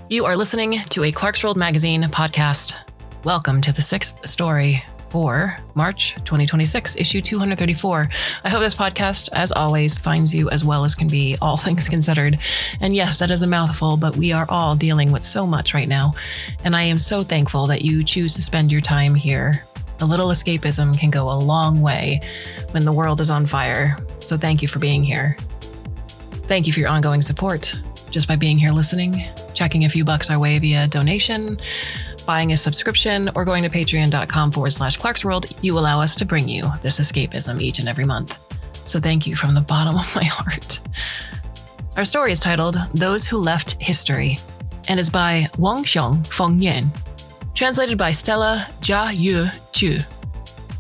You are listening to a Clarkesworld magazine podcast. Welcome to the sixth story for March 2026, issue 234. I hope this podcast, as always, finds you as well as can be, all things considered. And yes, that is a mouthful, but we are all dealing with so much right now. And I am so thankful that you choose to spend your time here. A little escapism can go a long way when the world is on fire. So thank you for being here. Thank you for your ongoing support. Just by being here listening, checking a few bucks our way via donation, buying a subscription, or going to patreon.com/Clarkesworld, you allow us to bring you this escapism each and every month. So thank you from the bottom of my heart. Our story is titled Those Who Left History and is by Wanxiang Fengnian, translated by Stella Jia Chu.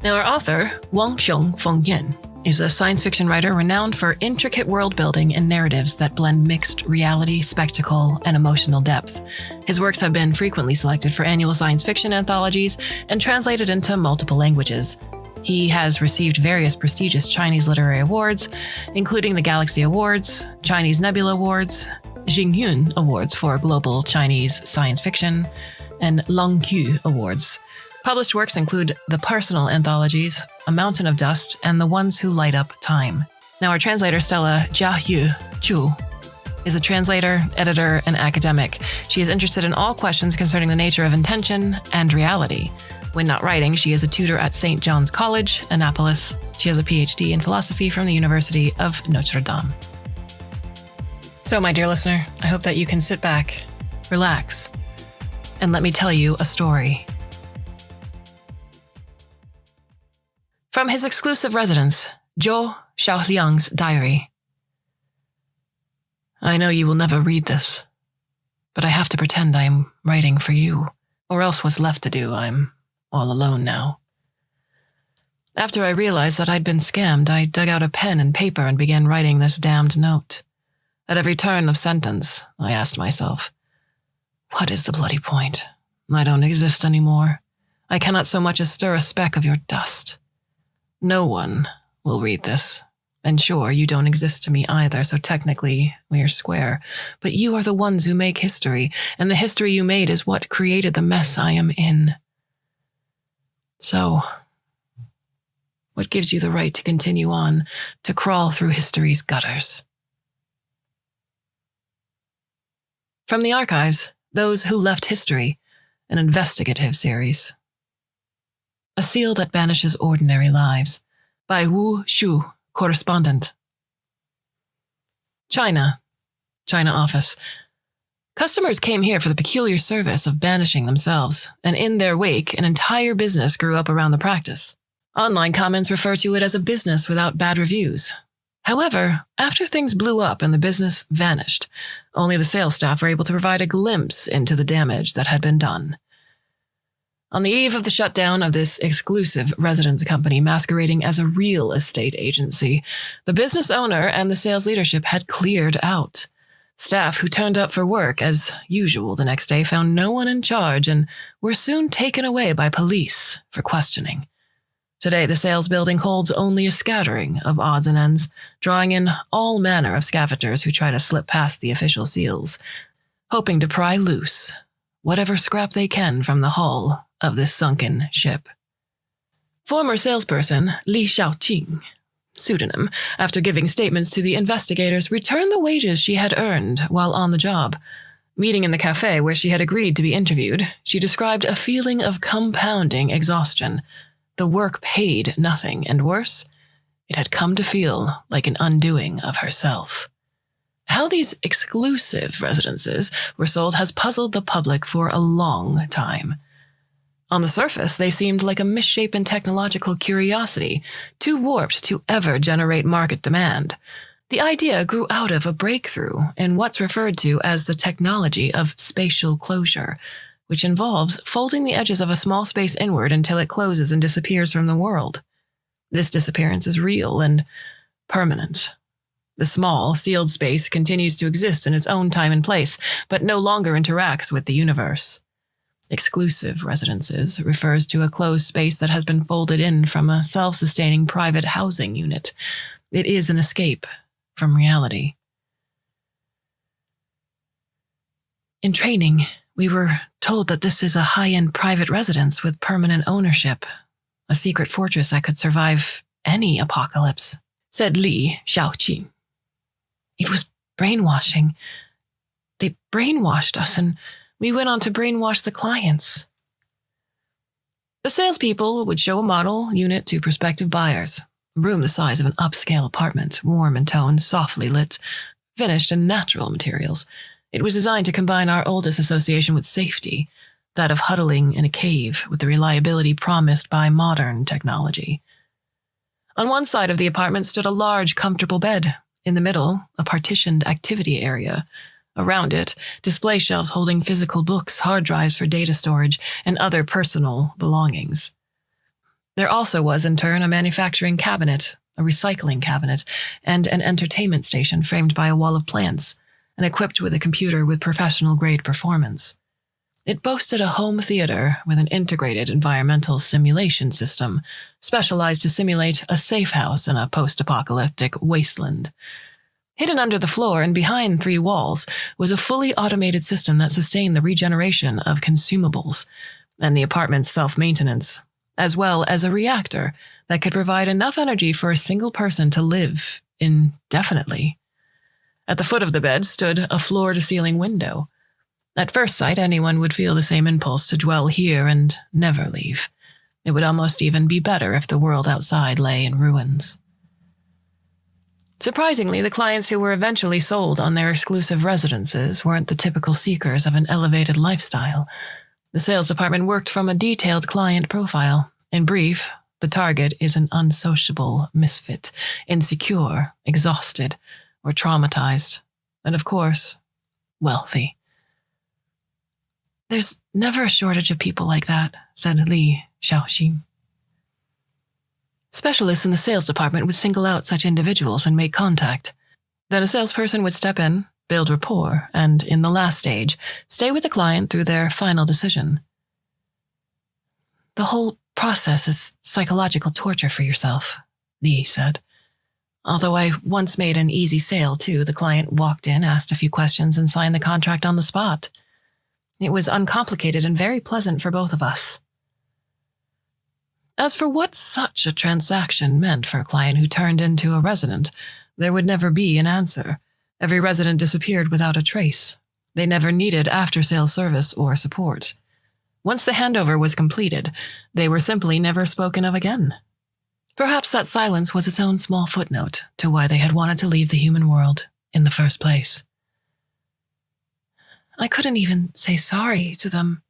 Now, our author, Wanxiang Fengnian, is a science fiction writer renowned for intricate world building and narratives that blend mixed reality, spectacle, and emotional depth. His works have been frequently selected for annual science fiction anthologies and translated into multiple languages. He has received various prestigious Chinese literary awards, including the Galaxy Awards, Chinese Nebula Awards, Jingyun Awards for Global Chinese Science Fiction, and Longqu Awards. Published works include the personal anthologies, A Mountain of Dust, and The Ones Who Light Up Time. Now, our translator, Stella Jia Chu, is a translator, editor, and academic. She is interested in all questions concerning the nature of intention and reality. When not writing, she is a tutor at St. John's College, Annapolis. She has a PhD in philosophy from the University of Notre Dame. So, my dear listener, I hope that you can sit back, relax, and let me tell you a story. From his exclusive residence, Zhou Xiaoliang's diary. I know you will never read this, but I have to pretend I am writing for you, or else what's left to do. I'm all alone now. After I realized that I'd been scammed, I dug out a pen and paper and began writing this damned note. At every turn of sentence, I asked myself, what is the bloody point? I don't exist anymore. I cannot so much as stir a speck of your dust. No one will read this. And sure, you don't exist to me either, so technically we are square. But you are the ones who make history, and the history you made is what created the mess I am in. So, what gives you the right to continue on, to crawl through history's gutters? From the archives, Those Who Left History, an investigative series. A Seal That Banishes Ordinary Lives, by Wu Shu, correspondent. China office. Customers came here for the peculiar service of banishing themselves, and in their wake, an entire business grew up around the practice. Online comments refer to it as a business without bad reviews. However, after things blew up and the business vanished, only the sales staff were able to provide a glimpse into the damage that had been done. On the eve of the shutdown of this exclusive residence company masquerading as a real estate agency, the business owner and the sales leadership had cleared out. Staff who turned up for work as usual the next day found no one in charge and were soon taken away by police for questioning. Today, the sales building holds only a scattering of odds and ends, drawing in all manner of scavengers who try to slip past the official seals, hoping to pry loose whatever scrap they can from the hull of this sunken ship. Former salesperson Li Xiaoqing, pseudonym, after giving statements to the investigators, returned the wages she had earned while on the job. Meeting in the cafe where she had agreed to be interviewed, she described a feeling of compounding exhaustion. The work paid nothing, and worse, it had come to feel like an undoing of herself. How these exclusive residences were sold has puzzled the public for a long time. On the surface, they seemed like a misshapen technological curiosity, too warped to ever generate market demand. The idea grew out of a breakthrough in what's referred to as the technology of spatial closure, which involves folding the edges of a small space inward until it closes and disappears from the world. This disappearance is real and permanent. The small, sealed space continues to exist in its own time and place, but no longer interacts with the universe. Exclusive residences refers to a closed space that has been folded in from a self-sustaining private housing unit. It is an escape from reality. In training, we were told that this is a high-end private residence with permanent ownership, a secret fortress that could survive any apocalypse, said Li Xiaoqi. It was brainwashing. They brainwashed us, and we went on to brainwash the clients. The salespeople would show a model unit to prospective buyers, a room the size of an upscale apartment, warm in tone, softly lit, finished in natural materials. It was designed to combine our oldest association with safety, that of huddling in a cave with the reliability promised by modern technology. On one side of the apartment stood a large, comfortable bed. In the middle, a partitioned activity area. Around it, display shelves holding physical books, hard drives for data storage, and other personal belongings. There also was, in turn, a manufacturing cabinet, a recycling cabinet, and an entertainment station framed by a wall of plants, and equipped with a computer with professional-grade performance. It boasted a home theater with an integrated environmental simulation system, specialized to simulate a safe house in a post-apocalyptic wasteland. Hidden under the floor and behind 3 walls was a fully automated system that sustained the regeneration of consumables and the apartment's self-maintenance, as well as a reactor that could provide enough energy for a single person to live indefinitely. At the foot of the bed stood a floor-to-ceiling window. At first sight, anyone would feel the same impulse to dwell here and never leave. It would almost even be better if the world outside lay in ruins. Surprisingly, the clients who were eventually sold on their exclusive residences weren't the typical seekers of an elevated lifestyle. The sales department worked from a detailed client profile. In brief, the target is an unsociable misfit, insecure, exhausted, or traumatized, and of course, wealthy. There's never a shortage of people like that, said Li Xiaoxin. Specialists in the sales department would single out such individuals and make contact. Then a salesperson would step in, build rapport, and, in the last stage, stay with the client through their final decision. The whole process is psychological torture for yourself, Li said. Although I once made an easy sale, too, the client walked in, asked a few questions, and signed the contract on the spot. It was uncomplicated and very pleasant for both of us. As for what such a transaction meant for a client who turned into a resident, there would never be an answer. Every resident disappeared without a trace. They never needed after-sales service or support. Once the handover was completed, they were simply never spoken of again. Perhaps that silence was its own small footnote to why they had wanted to leave the human world in the first place. I couldn't even say sorry to them.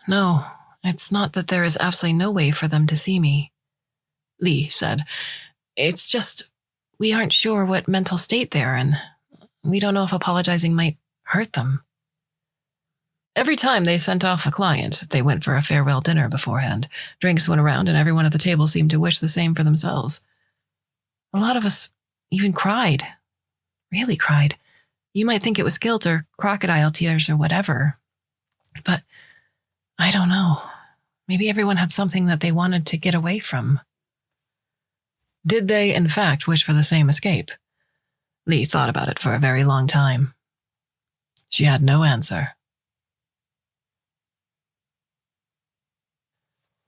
No, it's not that there is absolutely no way for them to see me, Li said. It's just we aren't sure what mental state they're in. We don't know if apologizing might hurt them. Every time they sent off a client, they went for a farewell dinner beforehand. Drinks went around, and everyone at the table seemed to wish the same for themselves. A lot of us even cried. Really cried. You might think it was guilt or crocodile tears or whatever. But I don't know. Maybe everyone had something that they wanted to get away from. Did they, in fact, wish for the same escape? Li thought about it for a very long time. She had no answer.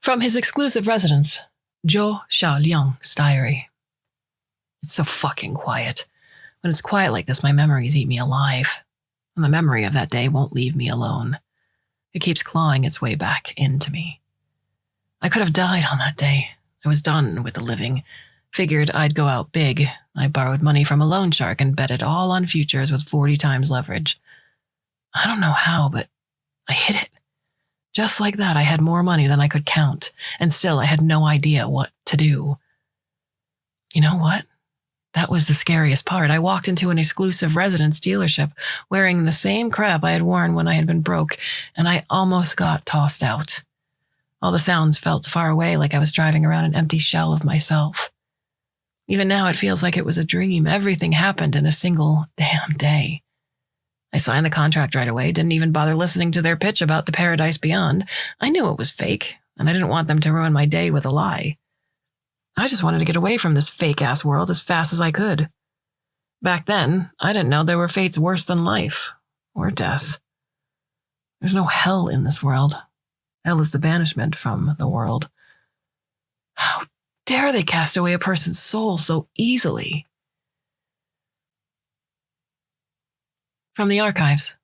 From his exclusive residence, Zhou Xiaoliang's diary. It's so fucking quiet. When it's quiet like this, my memories eat me alive. And the memory of that day won't leave me alone. It keeps clawing its way back into me. I could have died on that day. I was done with the living. Figured I'd go out big. I borrowed money from a loan shark and bet it all on futures with 40 times leverage. I don't know how, but I hit it. Just like that, I had more money than I could count, and still I had no idea what to do. You know what? That was the scariest part. I walked into an exclusive residence dealership wearing the same crap I had worn when I had been broke, and I almost got tossed out. All the sounds felt far away, like I was driving around an empty shell of myself. Even now, it feels like it was a dream. Everything happened in a single damn day. I signed the contract right away, didn't even bother listening to their pitch about the paradise beyond. I knew it was fake, and I didn't want them to ruin my day with a lie. I just wanted to get away from this fake-ass world as fast as I could. Back then, I didn't know there were fates worse than life. or death. There's no hell in this world. Hell is the banishment from the world. How dare they cast away a person's soul so easily? From the archives,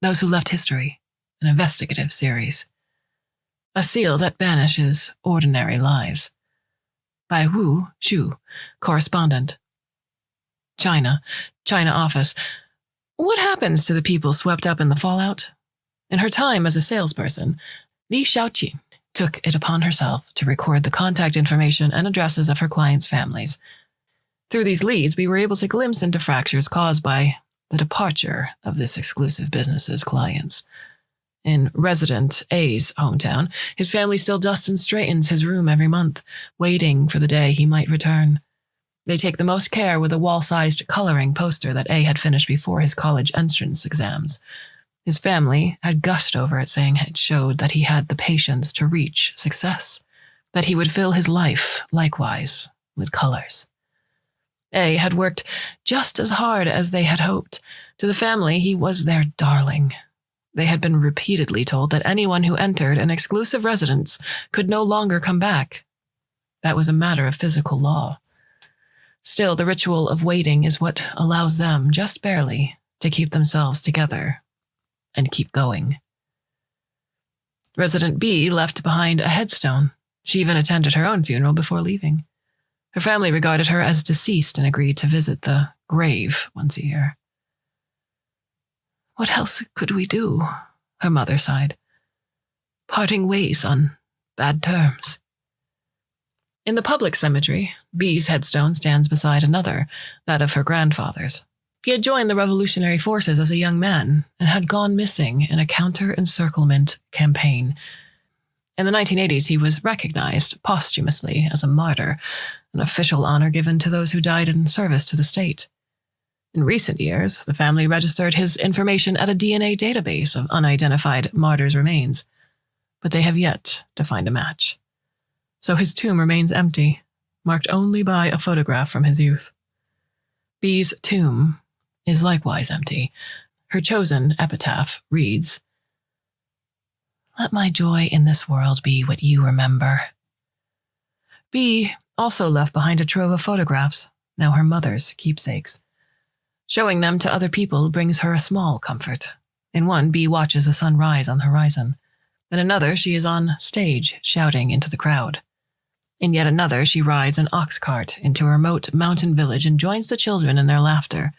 Those Who Left History, an investigative series. A seal that banishes ordinary lives. By Wu Xu, correspondent. China office. What happens to the people swept up in the fallout? In her time as a salesperson, Li Xiaoqin took it upon herself to record the contact information and addresses of her clients' families. Through these leads, we were able to glimpse into fractures caused by the departure of this exclusive business's clients. In resident A's hometown, his family still dusts and straightens his room every month, waiting for the day he might return. They take the most care with a wall-sized coloring poster that A had finished before his college entrance exams. His family had gushed over it, saying it showed that he had the patience to reach success, that he would fill his life, likewise, with colors. A had worked just as hard as they had hoped. To the family, he was their darling. They had been repeatedly told that anyone who entered an exclusive residence could no longer come back. That was a matter of physical law. Still, the ritual of waiting is what allows them, just barely, to keep themselves together and keep going. Resident B left behind a headstone. She even attended her own funeral before leaving. Her family regarded her as deceased and agreed to visit the grave once a year. What else could we do? Her mother sighed. Parting ways on bad terms. In the public cemetery, B's headstone stands beside another, that of her grandfather's. He had joined the revolutionary forces as a young man and had gone missing in a counter-encirclement campaign. In the 1980s, he was recognized posthumously as a martyr, an official honor given to those who died in service to the state. In recent years, the family registered his information at a DNA database of unidentified martyrs' remains, but they have yet to find a match. So his tomb remains empty, marked only by a photograph from his youth. B's tomb is likewise empty. Her chosen epitaph reads, "Let my joy in this world be what you remember." B also left behind a trove of photographs, now her mother's keepsakes. Showing them to other people brings her a small comfort. In one, B watches the sun rise on the horizon. In another, she is on stage, shouting into the crowd. In yet another, she rides an ox cart into a remote mountain village and joins the children in their laughter.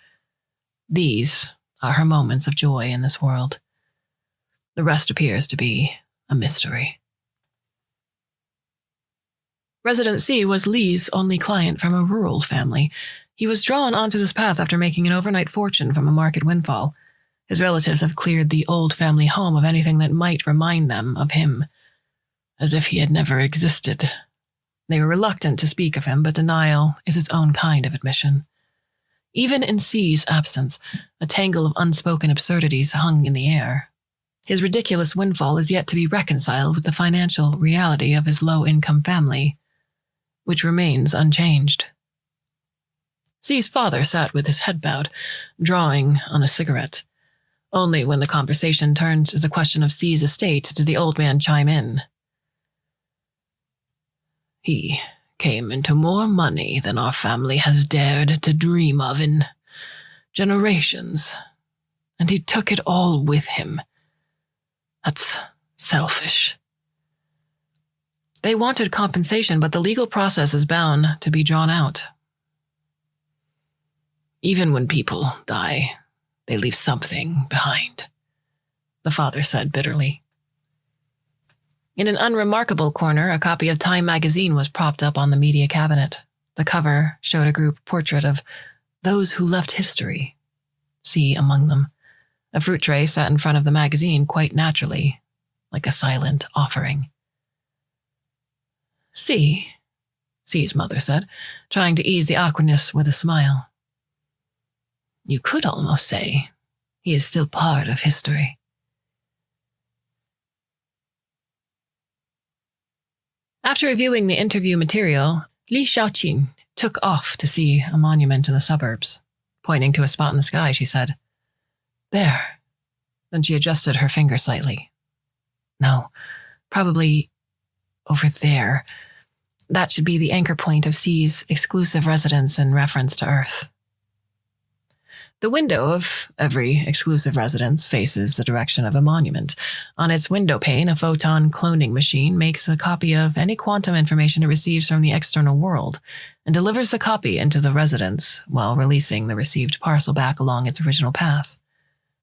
These are her moments of joy in this world. The rest appears to be a mystery. Resident C was Lee's only client from a rural family. He was drawn onto this path after making an overnight fortune from a market windfall. His relatives have cleared the old family home of anything that might remind them of him, as if he had never existed. They were reluctant to speak of him, but denial is its own kind of admission. Even in C's absence, a tangle of unspoken absurdities hung in the air. His ridiculous windfall is yet to be reconciled with the financial reality of his low-income family, which remains unchanged. C's father sat with his head bowed, drawing on a cigarette. Only when the conversation turned to the question of C's estate did the old man chime in. He came into more money than our family has dared to dream of in generations, and he took it all with him. That's selfish. They wanted compensation, but the legal process is bound to be drawn out. Even when people die, they leave something behind, the father said bitterly. In an unremarkable corner, a copy of Time magazine was propped up on the media cabinet. The cover showed a group portrait of those who left history, C among them. A fruit tray sat in front of the magazine quite naturally, like a silent offering. C's mother said, trying to ease the awkwardness with a smile. You could almost say he is still part of history. After reviewing the interview material, Li Xiaoqin took off to see a monument in the suburbs. Pointing to a spot in the sky, she said, There, Then she adjusted her finger slightly. No, probably over there. That should be the anchor point of C's exclusive residence in reference to Earth. The window of every exclusive residence faces the direction of a monument. On its window pane, a photon cloning machine makes a copy of any quantum information it receives from the external world and delivers the copy into the residence while releasing the received parcel back along its original path.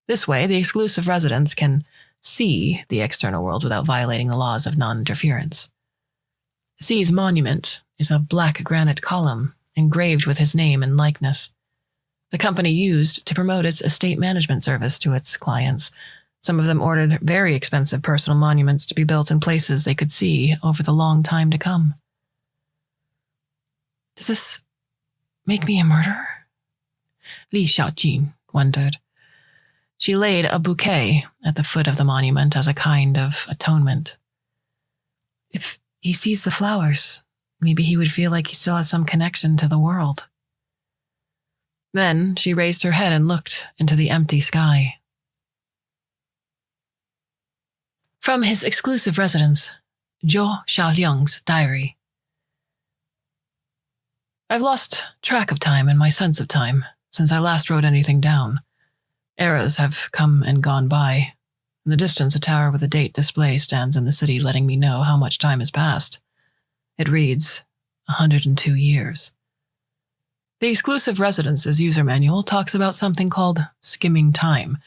This way, the exclusive residence can see the external world without violating the laws of non-interference. C's monument is a black granite column engraved with his name and likeness. The company used to promote its estate management service to its clients. Some of them ordered very expensive personal monuments to be built in places they could see over the long time to come. Does this make me a murderer? Li Xiaojin wondered. She laid a bouquet at the foot of the monument as a kind of atonement. If he sees the flowers, maybe he would feel like he still has some connection to the world. Then she raised her head and looked into the empty sky. From his exclusive residence, Zhou Xiaoliang's diary. I've lost track of time and my sense of time since I last wrote anything down. Eras have come and gone by. In the distance, a tower with a date display stands in the city, letting me know how much time has passed. It reads, 102 years. The exclusive residence's user manual talks about something called skimming time.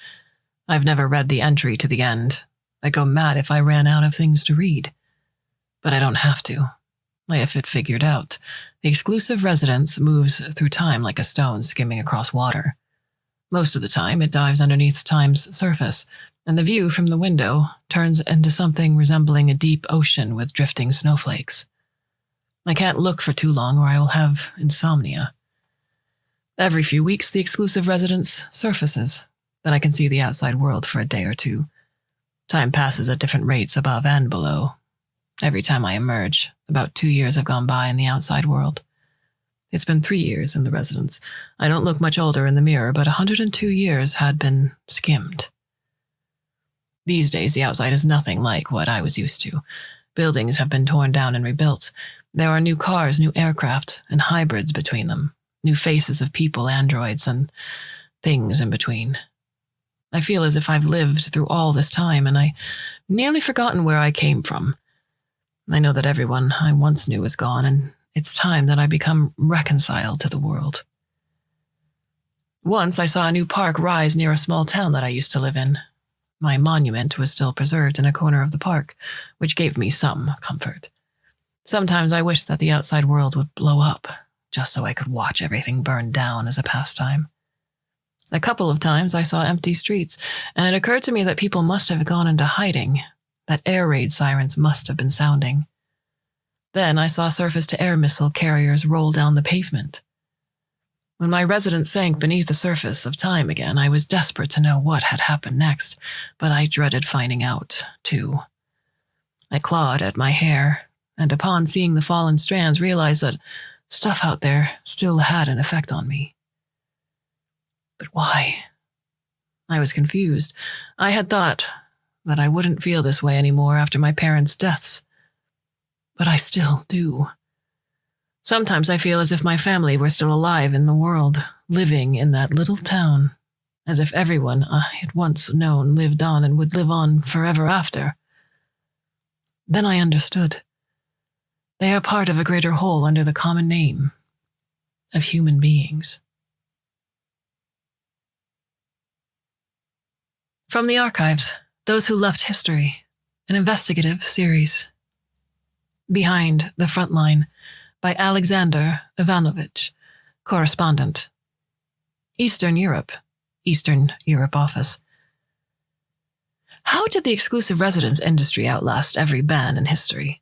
I've never read the entry to the end. I'd go mad if I ran out of things to read. But I don't have to. I have it figured out. The exclusive residence moves through time like a stone skimming across water. Most of the time, it dives underneath time's surface, and the view from the window turns into something resembling a deep ocean with drifting snowflakes. I can't look for too long or I will have insomnia. Every few weeks, the exclusive residence surfaces. Then I can see the outside world for a day or two. Time passes at different rates above and below. Every time I emerge, about 2 years have gone by in the outside world. It's been 3 years in the residence. I don't look much older in the mirror, but 102 years had been skimmed. These days, the outside is nothing like what I was used to. Buildings have been torn down and rebuilt. There are new cars, new aircraft, and hybrids between them. New faces of people, androids, and things in between. I feel as if I've lived through all this time, and I've nearly forgotten where I came from. I know that everyone I once knew is gone, and it's time that I become reconciled to the world. Once I saw a new park rise near a small town that I used to live in. My monument was still preserved in a corner of the park, which gave me some comfort. Sometimes I wish that the outside world would blow up, just so I could watch everything burn down as a pastime. A couple of times I saw empty streets, and it occurred to me that people must have gone into hiding, that air raid sirens must have been sounding. Then I saw surface-to-air missile carriers roll down the pavement. When my residence sank beneath the surface of time again, I was desperate to know what had happened next, but I dreaded finding out, too. I clawed at my hair, and upon seeing the fallen strands, realized that stuff out there still had an effect on me. But why? I was confused. I had thought that I wouldn't feel this way anymore after my parents' deaths. But I still do. Sometimes I feel as if my family were still alive in the world, living in that little town, as if everyone I had once known lived on and would live on forever after. Then I understood. They are part of a greater whole under the common name of human beings. From the archives, Those Who Left History, an investigative series. Behind the Front Line, by Alexander Ivanovich, correspondent. Eastern Europe office. How did the exclusive residence industry outlast every ban in history?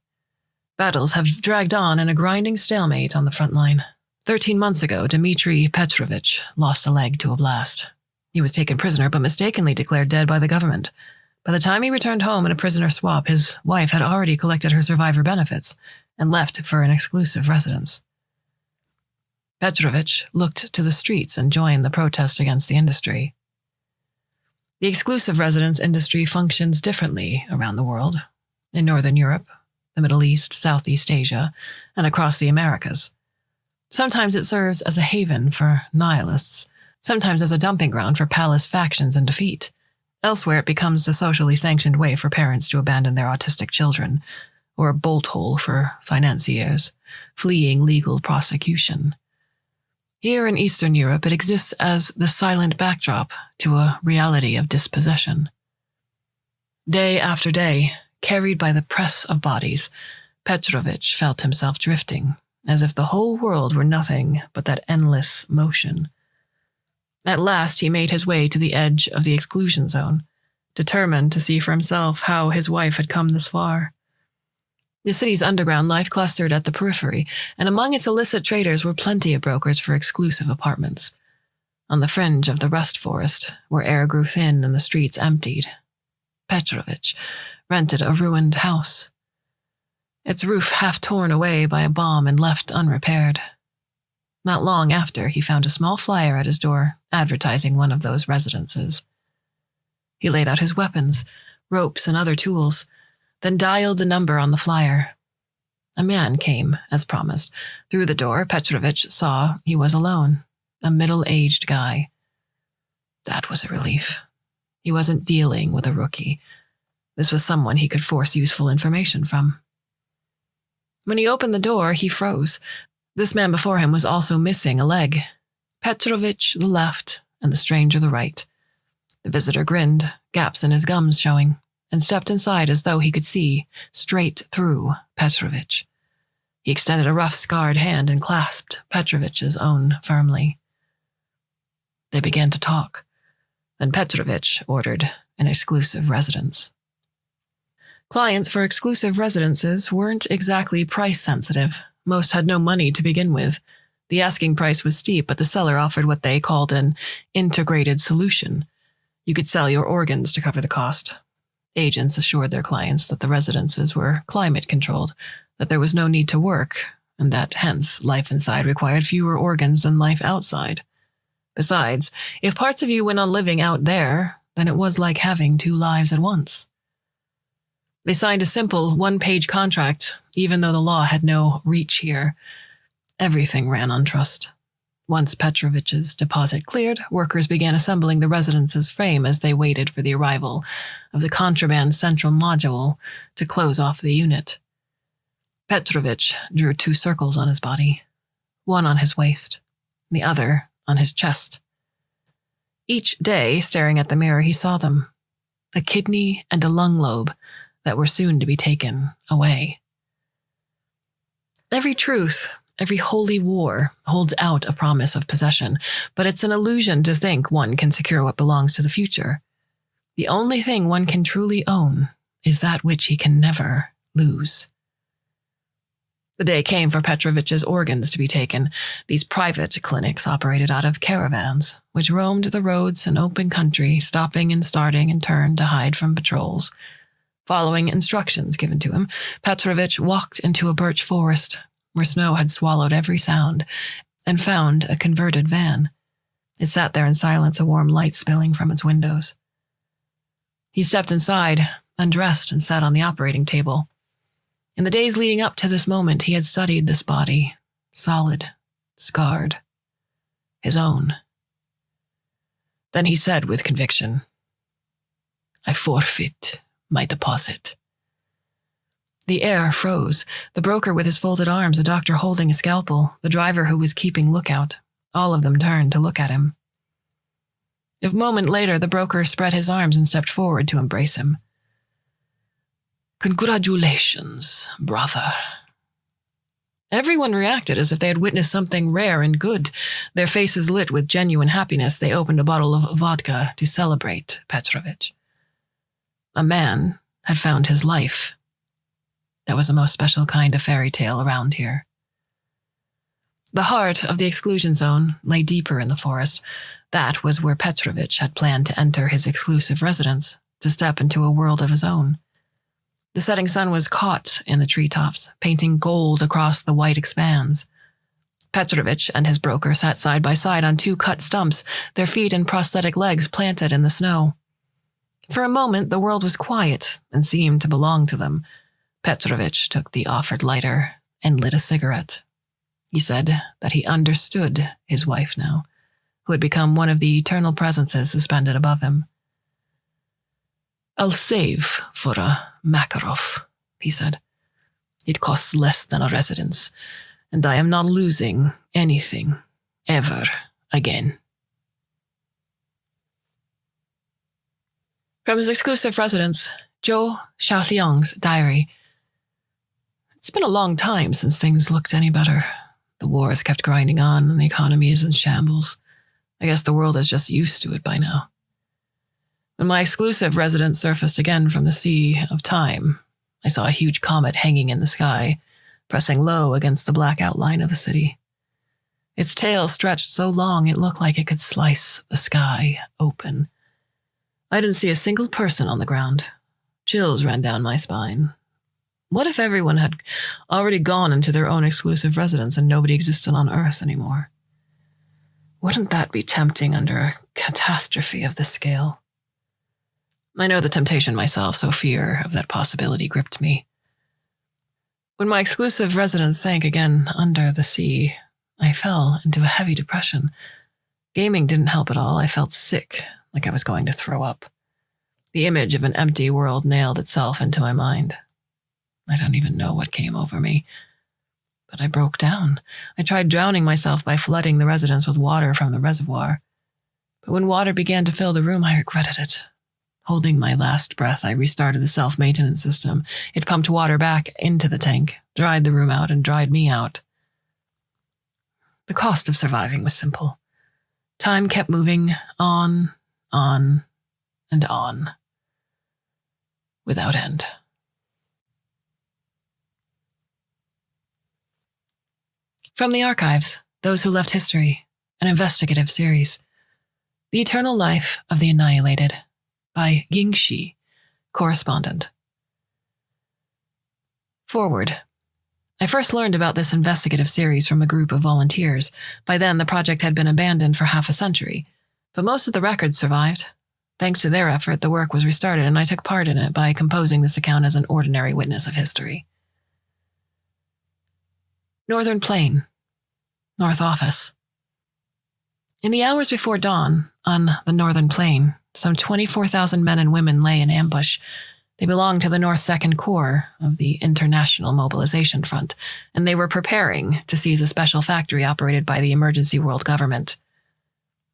Battles have dragged on in a grinding stalemate on the front line. 13 months ago, Dmitry Petrovich lost a leg to a blast. He was taken prisoner but mistakenly declared dead by the government. By the time he returned home in a prisoner swap, his wife had already collected her survivor benefits and left for an exclusive residence. Petrovich looked to the streets and joined the protest against the industry. The exclusive residence industry functions differently around the world, in Northern Europe, the Middle East, Southeast Asia, and across the Americas. Sometimes it serves as a haven for nihilists, sometimes as a dumping ground for palace factions in defeat. Elsewhere, it becomes a socially sanctioned way for parents to abandon their autistic children, or a bolt hole for financiers fleeing legal prosecution. Here in Eastern Europe, it exists as the silent backdrop to a reality of dispossession. Day after day, carried by the press of bodies, Petrovich felt himself drifting, as if the whole world were nothing but that endless motion. At last, he made his way to the edge of the exclusion zone, determined to see for himself how his wife had come this far. The city's underground life clustered at the periphery, and among its illicit traders were plenty of brokers for exclusive apartments. On the fringe of the rust forest, where air grew thin and the streets emptied, Petrovich rented a ruined house, its roof half torn away by a bomb and left unrepaired. Not long after, he found a small flyer at his door advertising one of those residences. He laid out his weapons, ropes, and other tools, then dialed the number on the flyer. A man came, as promised. Through the door, Petrovich saw he was alone, a middle-aged guy. That was a relief. He wasn't dealing with a rookie. This was someone he could force useful information from. When he opened the door, he froze. This man before him was also missing a leg. Petrovich the left, and the stranger the right. The visitor grinned, gaps in his gums showing, and stepped inside as though he could see straight through Petrovich. He extended a rough, scarred hand and clasped Petrovich's own firmly. They began to talk. Then Petrovich ordered an exclusive residence. Clients for exclusive residences weren't exactly price-sensitive. Most had no money to begin with. The asking price was steep, but the seller offered what they called an integrated solution. You could sell your organs to cover the cost. Agents assured their clients that the residences were climate-controlled, that there was no need to work, and that, hence, life inside required fewer organs than life outside. Besides, if parts of you went on living out there, then it was like having two lives at once. They signed a simple, one-page contract, even though the law had no reach here. Everything ran on trust. Once Petrovich's deposit cleared, workers began assembling the residence's frame as they waited for the arrival of the contraband central module to close off the unit. Petrovich drew 2 circles on his body, one on his waist, the other on his chest. Each day, staring at the mirror, he saw them, a kidney and a lung lobe that were soon to be taken away. Every truth, every holy war holds out a promise of possession, but it's an illusion to think one can secure what belongs to the future. The only thing one can truly own is that which he can never lose. The day came for Petrovich's organs to be taken. These private clinics operated out of caravans, which roamed the roads and open country, stopping and starting in turn to hide from patrols. Following instructions given to him, Petrovich walked into a birch forest where snow had swallowed every sound, and found a converted van. It sat there in silence, a warm light spilling from its windows. He stepped inside, undressed, and sat on the operating table. In the days leading up to this moment, he had studied this body, solid, scarred, his own. Then he said with conviction, "I forfeit my deposit." The air froze, the broker with his folded arms, a doctor holding a scalpel, the driver who was keeping lookout. All of them turned to look at him. A moment later, the broker spread his arms and stepped forward to embrace him. "Congratulations, brother." Everyone reacted as if they had witnessed something rare and good. Their faces lit with genuine happiness, they opened a bottle of vodka to celebrate Petrovich. A man had found his life. That was the most special kind of fairy tale around here. The heart of the exclusion zone lay deeper in the forest. That was where Petrovich had planned to enter his exclusive residence, to step into a world of his own. The setting sun was caught in the treetops, painting gold across the white expanse. Petrovich and his broker sat side by side on 2 cut stumps, their feet and prosthetic legs planted in the snow. For a moment, the world was quiet and seemed to belong to them. Petrovich took the offered lighter and lit a cigarette. He said that he understood his wife now, who had become one of the eternal presences suspended above him. "I'll save for a Makarov," he said. "It costs less than a residence, and I am not losing anything, ever again." From his exclusive residence, Zhou Xiaoliang's diary. It's been a long time since things looked any better. The wars kept grinding on, and the economy is in shambles. I guess the world is just used to it by now. When my exclusive residence surfaced again from the sea of time, I saw a huge comet hanging in the sky, pressing low against the black outline of the city. Its tail stretched so long it looked like it could slice the sky open. I didn't see a single person on the ground. Chills ran down my spine. What if everyone had already gone into their own exclusive residence and nobody existed on Earth anymore? Wouldn't that be tempting under a catastrophe of this scale? I know the temptation myself, so fear of that possibility gripped me. When my exclusive residence sank again under the sea, I fell into a heavy depression. Gaming didn't help at all. I felt sick, like I was going to throw up. The image of an empty world nailed itself into my mind. I don't even know what came over me. But I broke down. I tried drowning myself by flooding the residence with water from the reservoir. But when water began to fill the room, I regretted it. Holding my last breath, I restarted the self-maintenance system. It pumped water back into the tank, dried the room out, and dried me out. The cost of surviving was simple. Time kept moving on, and on, without end. From the archives, Those Who Left History, an investigative series. The Eternal Life of the Annihilated, by Yingxi, correspondent. Forward. I first learned about this investigative series from a group of volunteers. By then, the project had been abandoned for half a century, but most of the records survived. Thanks to their effort, the work was restarted, and I took part in it by composing this account as an ordinary witness of history. Northern Plain. North Office. In the hours before dawn, on the Northern Plain, some 24,000 men and women lay in ambush. They belonged to the North Second Corps of the International Mobilization Front, and they were preparing to seize a special factory operated by the Emergency World Government.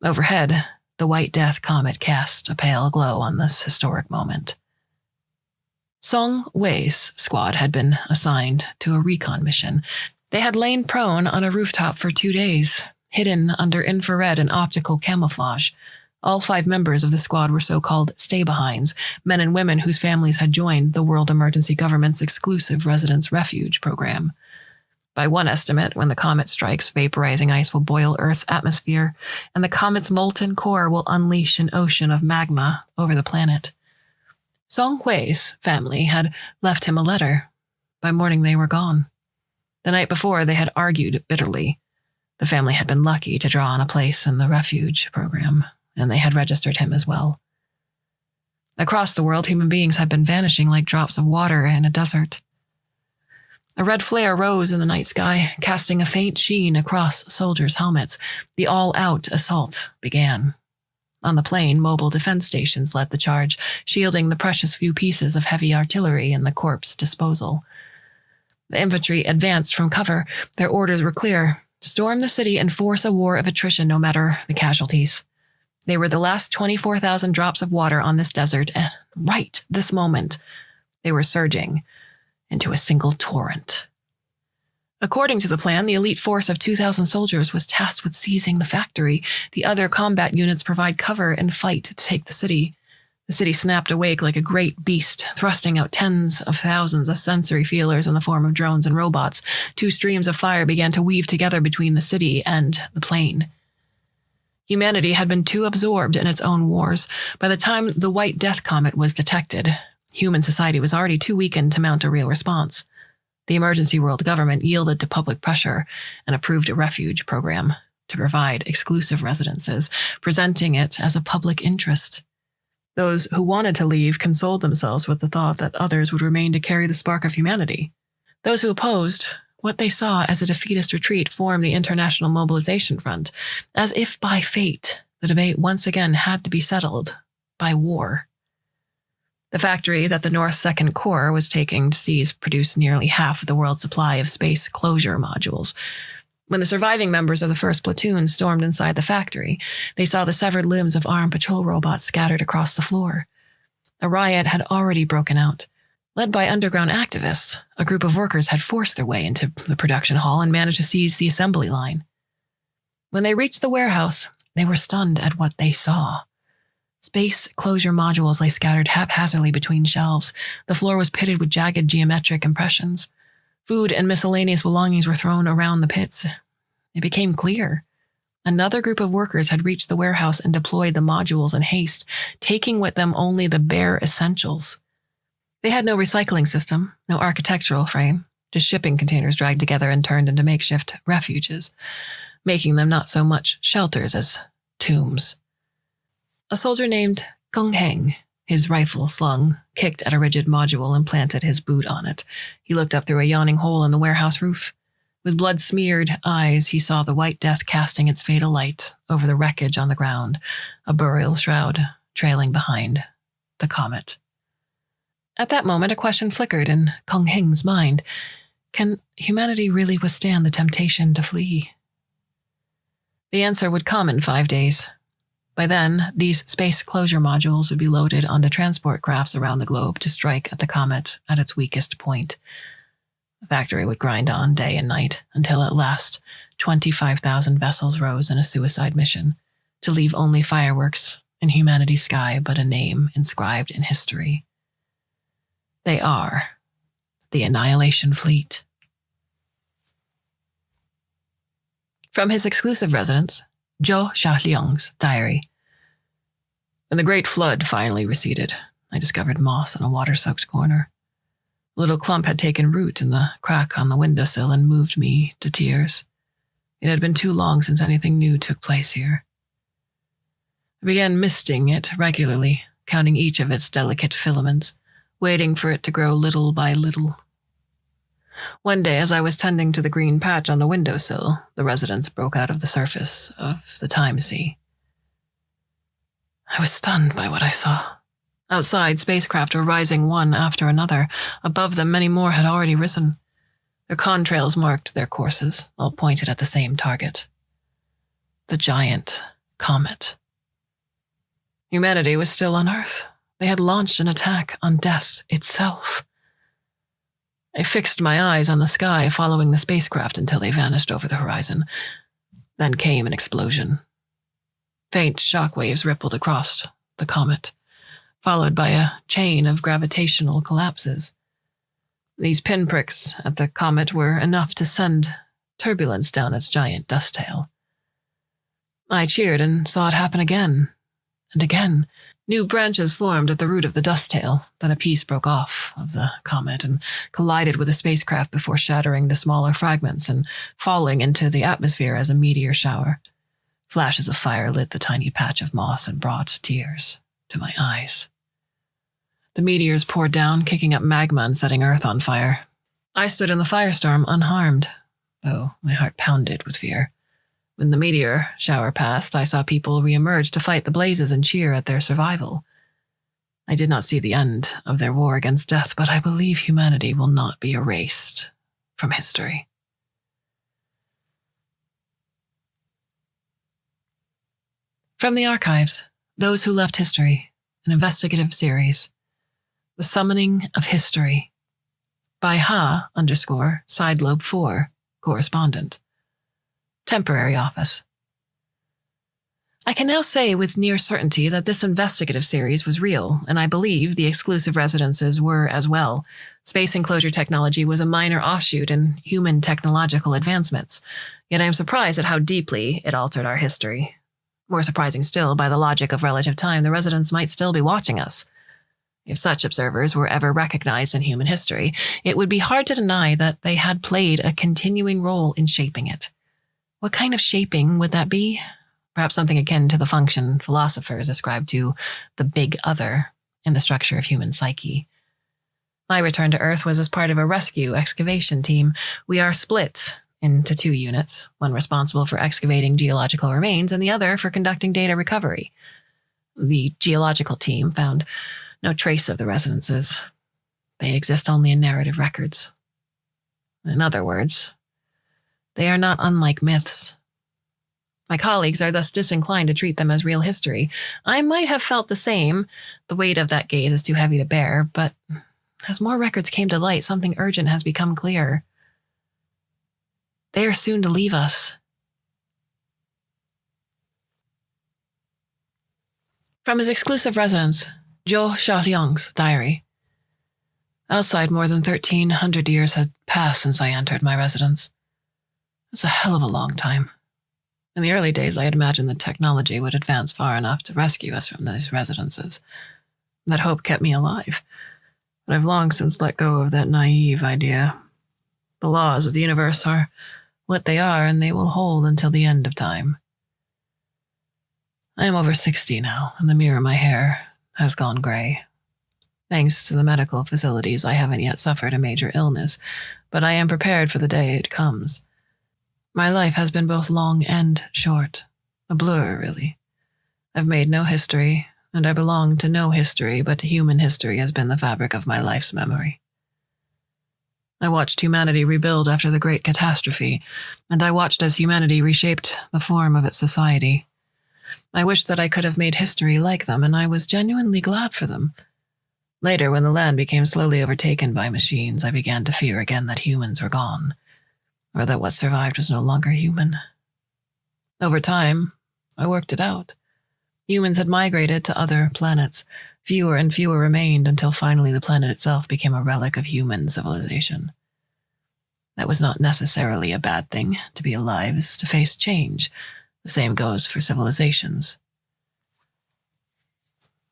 Overhead, the White Death comet cast a pale glow on this historic moment. Song Wei's squad had been assigned to a recon mission. They had lain prone on a rooftop for 2 days, hidden under infrared and optical camouflage. All 5 members of the squad were so-called stay-behinds, men and women whose families had joined the World Emergency Government's exclusive residence refuge program. By one estimate, when the comet strikes, vaporizing ice will boil Earth's atmosphere, and the comet's molten core will unleash an ocean of magma over the planet. Song Wei's family had left him a letter. By morning, they were gone. The night before, they had argued bitterly. The family had been lucky to draw on a place in the refuge program, and they had registered him as well. Across the world, human beings had been vanishing like drops of water in a desert. A red flare rose in the night sky, casting a faint sheen across soldiers' helmets. The all-out assault began. On the plain, mobile defense stations led the charge, shielding the precious few pieces of heavy artillery in the corpse disposal. The infantry advanced from cover. Their orders were clear: storm the city and force a war of attrition no matter the casualties. They were the last 24,000 drops of water on this desert, and right this moment, they were surging into a single torrent. According to the plan, the elite force of 2,000 soldiers was tasked with seizing the factory. The other combat units provide cover and fight to take the city. The city snapped awake like a great beast, thrusting out tens of thousands of sensory feelers in the form of drones and robots. 2 streams of fire began to weave together between the city and the plain. Humanity had been too absorbed in its own wars. By the time the White Death comet was detected, human society was already too weakened to mount a real response. The Emergency World Government yielded to public pressure and approved a refuge program to provide exclusive residences, presenting it as a public interest. Those who wanted to leave consoled themselves with the thought that others would remain to carry the spark of humanity. Those who opposed what they saw as a defeatist retreat formed the International Mobilization Front, as if by fate the debate once again had to be settled by war. The factory that the North Second Corps was taking to seize produced nearly half of the world's supply of space closure modules. When the surviving members of the first platoon stormed inside the factory, they saw the severed limbs of armed patrol robots scattered across the floor. A riot had already broken out. Led by underground activists, a group of workers had forced their way into the production hall and managed to seize the assembly line. When they reached the warehouse, they were stunned at what they saw. Space closure modules lay scattered haphazardly between shelves. The floor was pitted with jagged geometric impressions. Food and miscellaneous belongings were thrown around the pits. It became clear. Another group of workers had reached the warehouse and deployed the modules in haste, taking with them only the bare essentials. They had no recycling system, no architectural frame, just shipping containers dragged together and turned into makeshift refuges, making them not so much shelters as tombs. A soldier named Wanxiang, his rifle slung, kicked at a rigid module and planted his boot on it. He looked up through a yawning hole in the warehouse roof. With blood-smeared eyes, he saw the white death casting its fatal light over the wreckage on the ground, a burial shroud trailing behind the comet. At that moment, a question flickered in Wanxiang's mind. Can humanity really withstand the temptation to flee? The answer would come in 5 days. By then, these space closure modules would be loaded onto transport crafts around the globe to strike at the comet at its weakest point. The factory would grind on day and night until at last 25,000 vessels rose in a suicide mission to leave only fireworks in humanity's sky but a name inscribed in history. They are the Annihilation Fleet. From his exclusive residence, Zhou Xiaoliang's diary. When the Great Flood finally receded, I discovered moss in a water-soaked corner. A little clump had taken root in the crack on the windowsill and moved me to tears. It had been too long since anything new took place here. I began misting it regularly, counting each of its delicate filaments, waiting for it to grow little by little. One day, as I was tending to the green patch on the windowsill, the residence broke out of the surface of the time sea. I was stunned by what I saw. Outside, spacecraft were rising one after another. Above them, many more had already risen. Their contrails marked their courses, all pointed at the same target. The giant comet. Humanity was still on Earth. They had launched an attack on death itself. I fixed my eyes on the sky, following the spacecraft until they vanished over the horizon. Then came an explosion. Faint shock waves rippled across the comet, followed by a chain of gravitational collapses. These pinpricks at the comet were enough to send turbulence down its giant dust tail. I cheered and saw it happen again and again. New branches formed at the root of the dust tail. Then a piece broke off of the comet and collided with the spacecraft before shattering to smaller fragments and falling into the atmosphere as a meteor shower. Flashes of fire lit the tiny patch of moss and brought tears to my eyes. The meteors poured down, kicking up magma and setting Earth on fire. I stood in the firestorm unharmed, though my heart pounded with fear. When the meteor shower passed, I saw people reemerge to fight the blazes and cheer at their survival. I did not see the end of their war against death, but I believe humanity will not be erased from history. From the archives, Those Who Left History, an investigative series. The Summoning of History. By Ha_Sidelobe 4, correspondent. Temporary office. I can now say with near certainty that this investigative series was real, and I believe the exclusive residences were as well. Space enclosure technology was a minor offshoot in human technological advancements, yet I am surprised at how deeply it altered our history. More surprising still, by the logic of relative time, the residents might still be watching us. If such observers were ever recognized in human history, it would be hard to deny that they had played a continuing role in shaping it. What kind of shaping would that be? perhaps something akin to the function philosophers ascribe to the big other in the structure of human psyche. My return to Earth was as part of a rescue excavation team. We are split into 2 units, one responsible for excavating geological remains and the other for conducting data recovery. The geological team found no trace of the residences. They exist only in narrative records. In other words, they are not unlike myths. My colleagues are thus disinclined to treat them as real history. I might have felt the same. The weight of that gaze is too heavy to bear, but as more records came to light, something urgent has become clear. They are soon to leave us. From his exclusive residence, Zhou Xiaoliang's diary. Outside, more than 1,300 years had passed since I entered my residence. It was a hell of a long time. In the early days, I had imagined that technology would advance far enough to rescue us from these residences. That hope kept me alive. But I've long since let go of that naive idea. The laws of the universe are what they are, and they will hold until the end of time. I am over 60 now, and the mirror of my hair has gone gray. Thanks to the medical facilities, I haven't yet suffered a major illness, but I am prepared for the day it comes. My life has been both long and short, a blur, really. I've made no history, and I belong to no history, but human history has been the fabric of my life's memory. I watched humanity rebuild after the great catastrophe, and I watched as humanity reshaped the form of its society. I wished that I could have made history like them, and I was genuinely glad for them. Later, when the land became slowly overtaken by machines, I began to fear again that humans were gone, or that what survived was no longer human. Over time, I worked it out. Humans had migrated to other planets. Fewer and fewer remained until finally the planet itself became a relic of human civilization. That was not necessarily a bad thing. To be alive is to face change. The same goes for civilizations.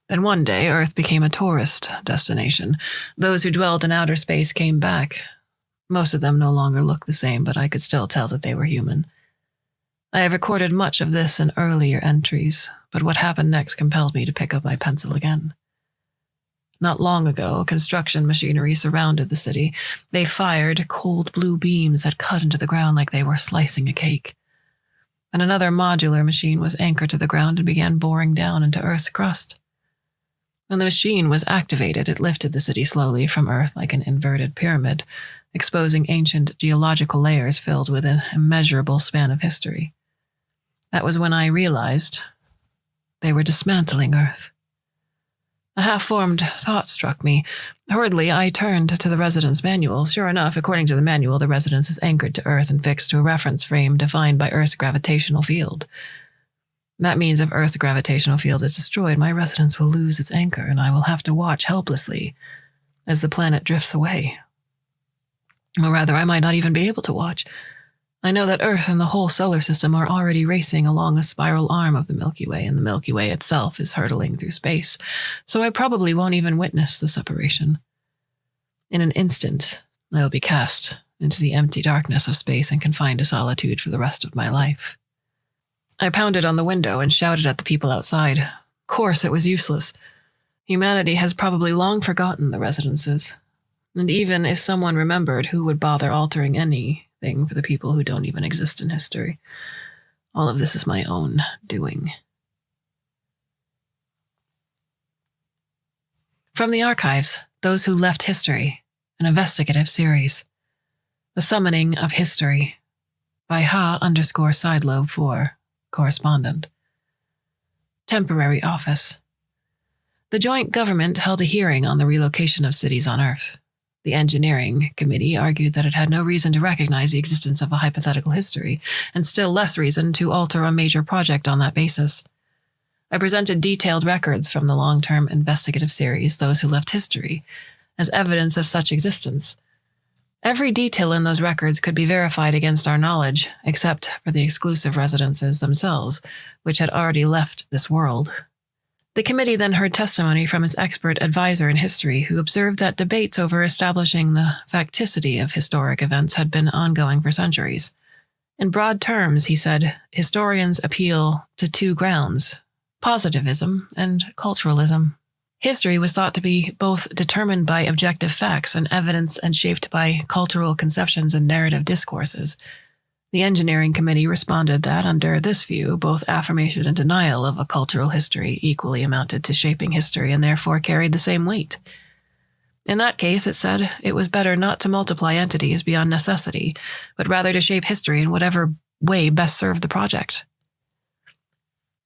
Then one day, Earth became a tourist destination. Those who dwelled in outer space came back. Most of them no longer looked the same, but I could still tell that they were human. I have recorded much of this in earlier entries, but what happened next compelled me to pick up my pencil again. Not long ago, construction machinery surrounded the city. They fired cold blue beams that cut into the ground like they were slicing a cake. And another modular machine was anchored to the ground and began boring down into Earth's crust. When the machine was activated, it lifted the city slowly from Earth like an inverted pyramid, exposing ancient geological layers filled with an immeasurable span of history. That was when I realized they were dismantling Earth. A half-formed thought struck me. Hurriedly, I turned to the residence manual. Sure enough, according to the manual, the residence is anchored to Earth and fixed to a reference frame defined by Earth's gravitational field. That means if Earth's gravitational field is destroyed, my residence will lose its anchor, and I will have to watch helplessly as the planet drifts away. Or rather, I might not even be able to watch. I know that Earth and the whole solar system are already racing along a spiral arm of the Milky Way, and the Milky Way itself is hurtling through space, so I probably won't even witness the separation. In an instant, I will be cast into the empty darkness of space and confined to solitude for the rest of my life. I pounded on the window and shouted at the people outside. Of course, it was useless. Humanity has probably long forgotten the residences. And even if someone remembered, who would bother altering anything for the people who don't even exist in history? All of this is my own doing. From the archives, Those Who Left History, an investigative series. The Summoning of History, by Ha_Sidelobe 4, correspondent. Temporary office. The joint government held a hearing on the relocation of cities on Earth. The engineering committee argued that it had no reason to recognize the existence of a hypothetical history, and still less reason to alter a major project on that basis. I presented detailed records from the long-term investigative series, Those Who Left History, as evidence of such existence. Every detail in those records could be verified against our knowledge, except for the exclusive residences themselves, which had already left this world. The committee then heard testimony from its expert advisor in history, who observed that debates over establishing the facticity of historic events had been ongoing for centuries. In broad terms, he said, historians appeal to two grounds: positivism and culturalism. History was thought to be both determined by objective facts and evidence and shaped by cultural conceptions and narrative discourses. The engineering committee responded that, under this view, both affirmation and denial of a cultural history equally amounted to shaping history and therefore carried the same weight. In that case, it said, it was better not to multiply entities beyond necessity, but rather to shape history in whatever way best served the project.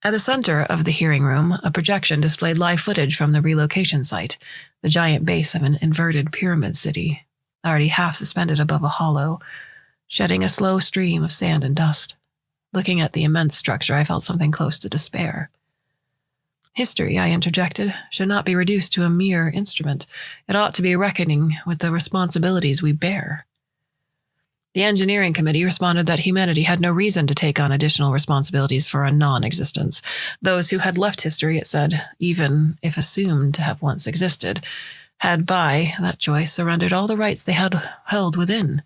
At the center of the hearing room, a projection displayed live footage from the relocation site, the giant base of an inverted pyramid city, already half suspended above a hollow, shedding a slow stream of sand and dust. Looking at the immense structure, I felt something close to despair. History, I interjected, should not be reduced to a mere instrument. It ought to be a reckoning with the responsibilities we bear. The engineering committee responded that humanity had no reason to take on additional responsibilities for a non-existence. Those who had left history, it said, even if assumed to have once existed, had by that choice surrendered all the rights they had held within.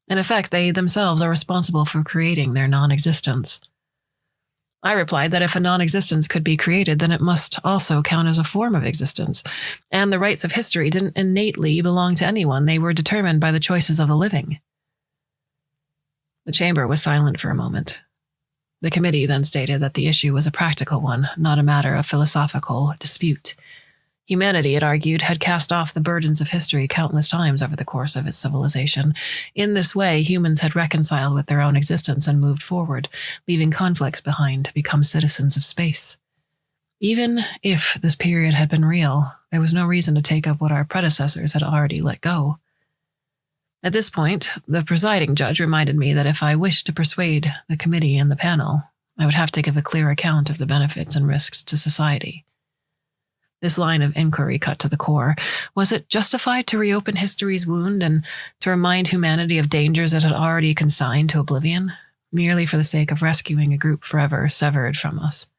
In effect, they themselves are responsible for creating their non-existence. I replied that if a non-existence could be created, then it must also count as a form of existence, and the rights of history didn't innately belong to anyone. They were determined by the choices of the living. The chamber was silent for a moment. The committee then stated that the issue was a practical one, not a matter of philosophical dispute. Humanity, it argued, had cast off the burdens of history countless times over the course of its civilization. In this way, humans had reconciled with their own existence and moved forward, leaving conflicts behind to become citizens of space. Even if this period had been real, there was no reason to take up what our predecessors had already let go. At this point, the presiding judge reminded me that if I wished to persuade the committee and the panel, I would have to give a clear account of the benefits and risks to society. This line of inquiry cut to the core. Was it justified to reopen history's wound and to remind humanity of dangers it had already consigned to oblivion, merely for the sake of rescuing a group forever severed from us?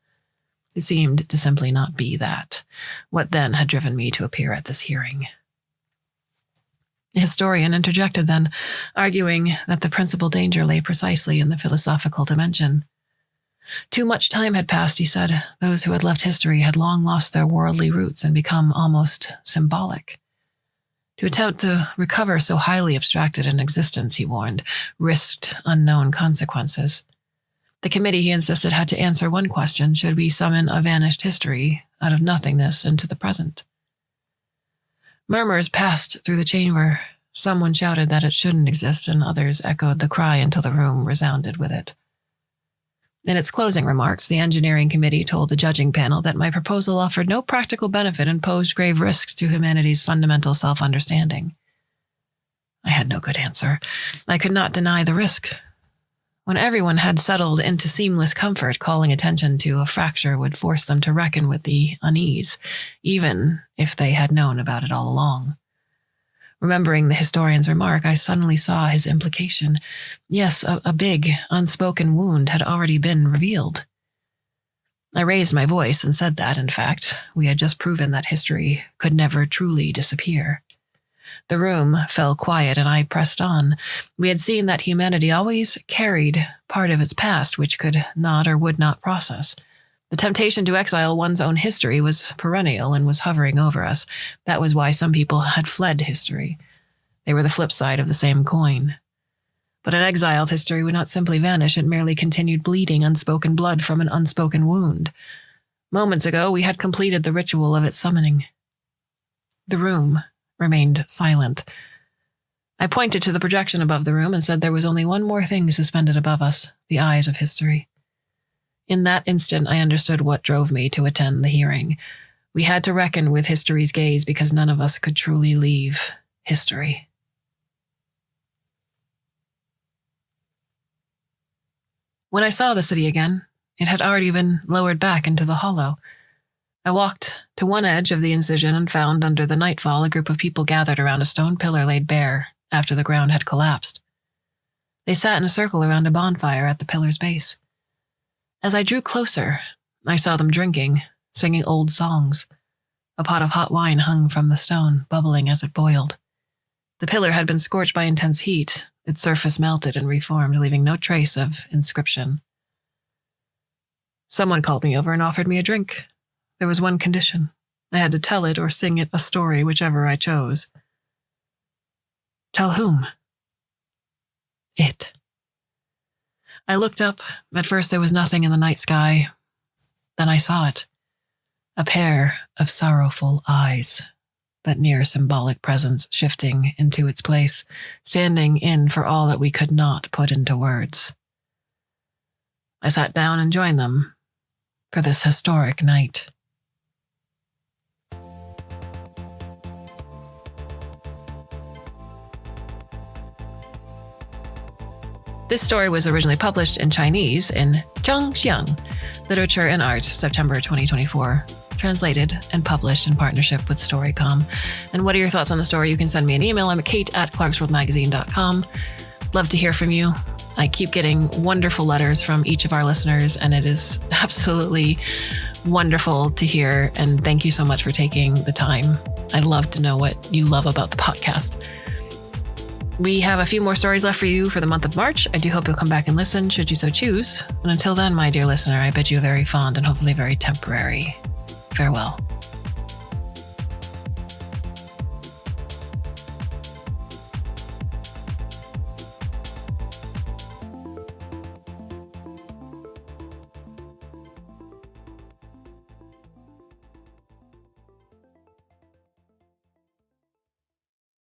It seemed to simply not be that. What then had driven me to appear at this hearing? The historian interjected then, arguing that the principal danger lay precisely in the philosophical dimension. Too much time had passed, he said. Those who had left history had long lost their worldly roots and become almost symbolic. To attempt to recover so highly abstracted an existence, he warned, risked unknown consequences. The committee, he insisted, had to answer one question: should we summon a vanished history out of nothingness into the present? Murmurs passed through the chamber. Someone shouted that it shouldn't exist, and others echoed the cry until the room resounded with it. In its closing remarks, the engineering committee told the judging panel that my proposal offered no practical benefit and posed grave risks to humanity's fundamental self-understanding. I had no good answer. I could not deny the risk. When everyone had settled into seamless comfort, calling attention to a fracture would force them to reckon with the unease, even if they had known about it all along. Remembering the historian's remark, I suddenly saw his implication. Yes, a big, unspoken wound had already been revealed. I raised my voice and said that, in fact, we had just proven that history could never truly disappear. The room fell quiet, and I pressed on. We had seen that humanity always carried part of its past which could not or would not process. The temptation to exile one's own history was perennial and was hovering over us. That was why some people had fled history. They were the flip side of the same coin. But an exiled history would not simply vanish, it merely continued bleeding unspoken blood from an unspoken wound. Moments ago, we had completed the ritual of its summoning. The room remained silent. I pointed to the projection above the room and said there was only one more thing suspended above us: the eyes of history. In that instant, I understood what drove me to attend the hearing. We had to reckon with history's gaze because none of us could truly leave history. When I saw the city again, it had already been lowered back into the hollow. I walked to one edge of the incision and found under the nightfall a group of people gathered around a stone pillar laid bare after the ground had collapsed. They sat in a circle around a bonfire at the pillar's base. As I drew closer, I saw them drinking, singing old songs. A pot of hot wine hung from the stone, bubbling as it boiled. The pillar had been scorched by intense heat. Its surface melted and reformed, leaving no trace of inscription. Someone called me over and offered me a drink. There was one condition. I had to tell it or sing it a story, whichever I chose. Tell whom? It. I looked up. At first there was nothing in the night sky. Then I saw it. A pair of sorrowful eyes. That near symbolic presence shifting into its place, standing in for all that we could not put into words. I sat down and joined them for this historic night. This story was originally published in Chinese in Wanxiang, Literature and Art, September 2024. Translated and published in partnership with Storycom. And what are your thoughts on the story? You can send me an email. I'm at kate@clarksworldmagazine.com. Love to hear from you. I keep getting wonderful letters from each of our listeners, and it is absolutely wonderful to hear. And thank you so much for taking the time. I'd love to know what you love about the podcast. We have a few more stories left for you for the month of March. I do hope you'll come back and listen, should you so choose. And until then, my dear listener, I bid you a very fond and hopefully very temporary farewell.